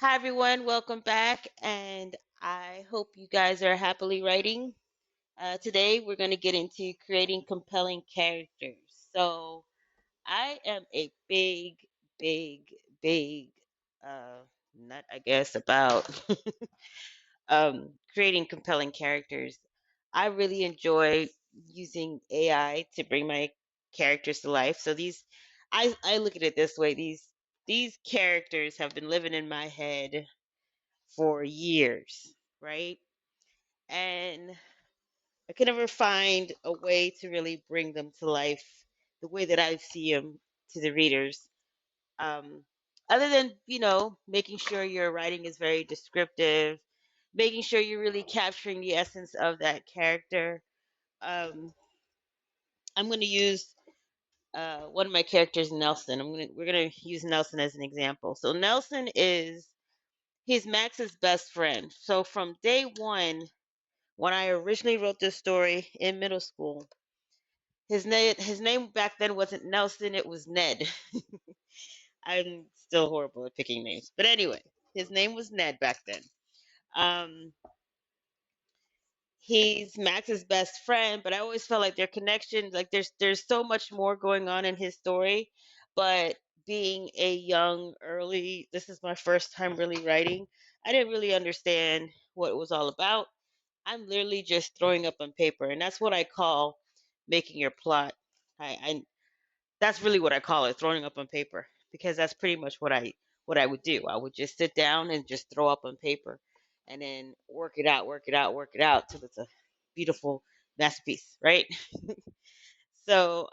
Hi, everyone. Welcome back. And I hope you guys are happily writing. Today, we're going to get into creating compelling characters. So, I am a big, big uh, nut, I guess, about creating compelling characters. I really enjoy using AI to bring my characters to life. So, I look at it this way: these characters have been living in my head for years, right? And I could never find a way to really bring them to life the way that I see them to the readers. Um, Other than, making sure your writing is very descriptive, making sure you're really capturing the essence of that character. Um, I'm going to use one of my characters, Nelson. We're gonna use Nelson as an example. So Nelson he's Max's best friend. So from day one, when I originally wrote this story in middle school, his name back then wasn't Nelson, it was Ned. I'm still horrible at picking names. But anyway, his name was Ned back then. Um he's Max's best friend, but I always felt like their connection, like there's so much more going on in his story. But being a young early this is my first time really writing, I didn't really understand what it was all about. I'm literally just throwing up on paper, and that's what I call making your plot. I That's really what I call it, throwing up on paper, because that's pretty much what I would do. I would just sit down and just throw up on paper, and then work it out, work it out, work it out till it's a beautiful masterpiece, right? So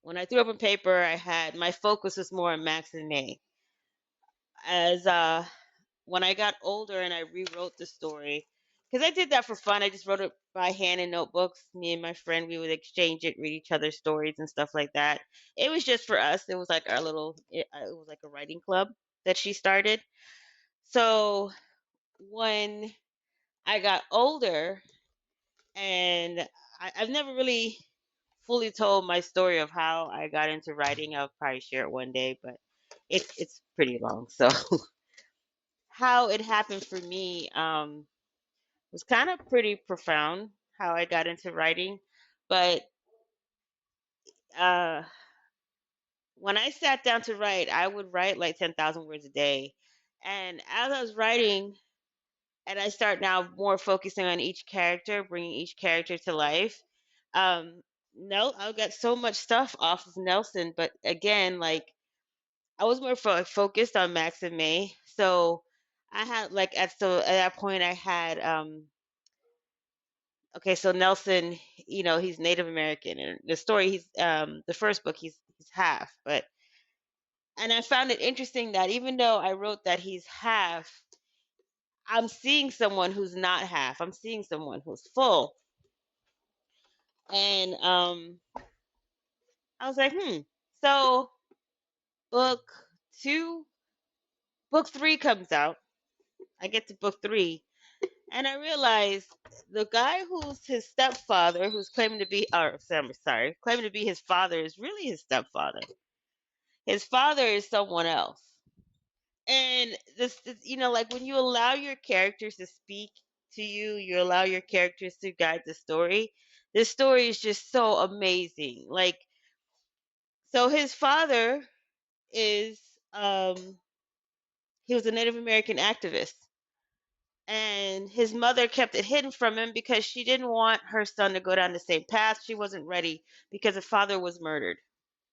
when I threw up on paper, I had my focus was more on Max and May. As When I got older and I rewrote the story, because I did that for fun. I just wrote it by hand in notebooks. Me and my friend, we would exchange it, read each other's stories and stuff like that. It was just for us. It was like it was like a writing club that she started. So when I got older, and I've never really fully told my story of how I got into writing. I'll probably share it one day, but it's pretty long. So how it happened for me, was kind of pretty profound, how I got into writing. But uh, when I sat down to write, I would write like 10,000 words a day. And as I was writing, and I start now more focusing on each character, bringing each character to life. No, I got so much stuff off of Nelson, but again, like I was more focused on Max and May. So I had like at that point I had okay, so Nelson, he's Native American, and the story the first book he's half, but and I found it interesting that even though I wrote that he's half, I'm seeing someone who's not half. I'm seeing someone who's full, and I was like, So book two, book three comes out. I get to book three, and I realize the guy who's his stepfather, who's claiming to be, or sorry, claiming to be his father, is really his stepfather. His father is someone else. And like when you allow your characters to speak to you, you allow your characters to guide the story. This story is just so amazing. Like, so his father is, he was a Native American activist. And his mother kept it hidden from him because she didn't want her son to go down the same path. She wasn't ready because his father was murdered,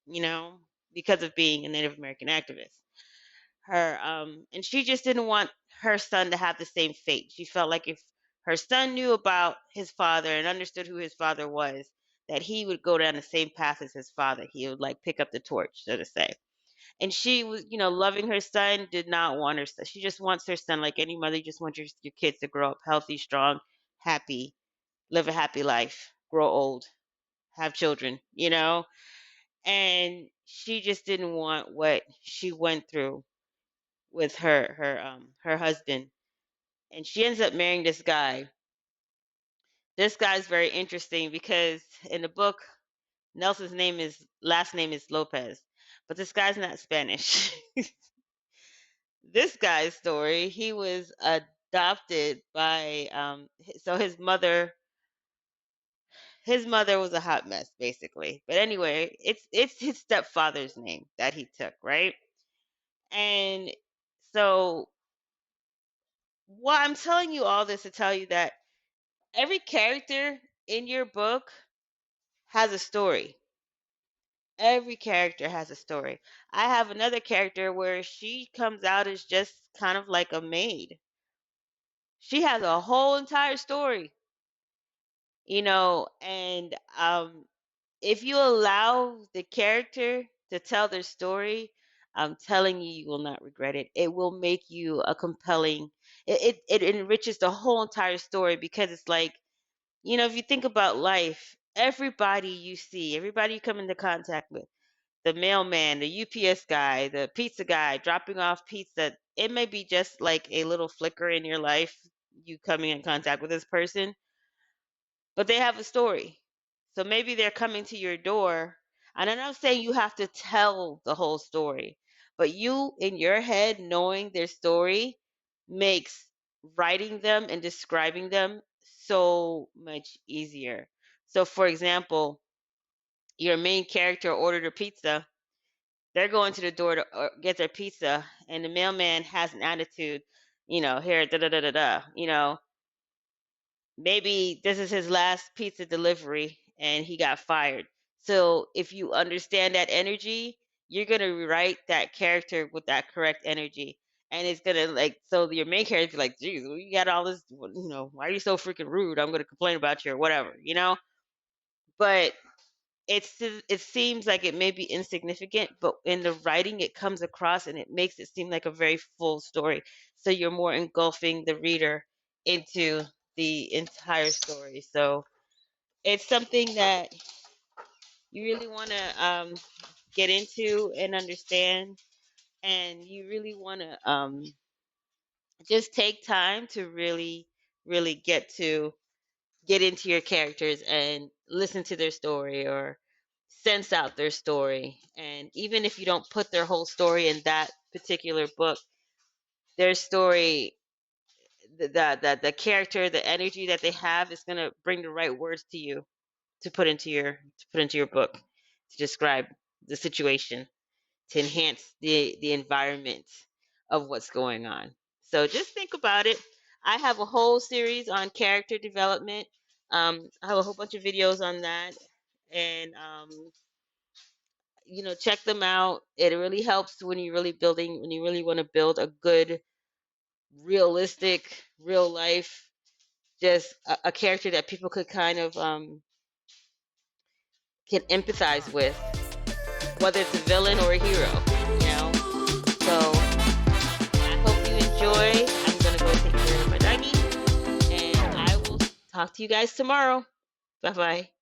you know, because of being a Native American activist. And she just didn't want her son to have the same fate. She felt like if her son knew about his father and understood who his father was, that he would go down the same path as his father. He would like pick up the torch, so to say. And she was, loving her son, did not want her son. She just wants her son, like any mother, you just want your kids to grow up healthy, strong, happy, live a happy life, grow old, have children. And she just didn't want what she went through with her husband, and she ends up marrying this guy. This guy's very interesting because in the book, Nelson's name is last name is Lopez, but this guy's not Spanish. This guy's story, he was adopted by so his mother was a hot mess basically. But anyway, it's his stepfather's name that he took, right? And so what I'm telling you all this to tell you that every character in your book has a story. Every character has a story. I have another character where she comes out as just kind of like a maid. She has a whole entire story, and if you allow the character to tell their story, I'm telling you, you will not regret it. It will make you a compelling. It enriches the whole entire story because it's like, if you think about life, everybody you see, everybody you come into contact with, the mailman, the UPS guy, the pizza guy dropping off pizza, it may be just like a little flicker in your life, you coming in contact with this person, but they have a story. So maybe they're coming to your door, and I'm not saying you have to tell the whole story, but you in your head knowing their story makes writing them and describing them so much easier. So, for example, your main character ordered a pizza. They're going to the door to get their pizza, and the mailman has an attitude, here, da da da da da, maybe this is his last pizza delivery and he got fired. So if you understand that energy, you're going to write that character with that correct energy. And it's going to like, so your main character is like, geez, well, you got all this, why are you so freaking rude? I'm going to complain about you or whatever. But it seems like it may be insignificant, but in the writing, it comes across and it makes it seem like a very full story. So you're more engulfing the reader into the entire story. So it's something that you really want to get into and understand, and you really want to just take time to really, really get into your characters and listen to their story or sense out their story. And even if you don't put their whole story in that particular book, their story, the character, the energy that they have is going to bring the right words to you to put into your book to describe the situation, to enhance the environment of what's going on. So just think about it. I have a whole series on character development. I have a whole bunch of videos on that, and check them out. It really helps when you really want to build a good, realistic, real life, just a character that people could kind of can empathize with, whether it's a villain or a hero. You know. So I hope you enjoy. I'm gonna go take care of my doggy, and I will talk to you guys tomorrow. Bye bye.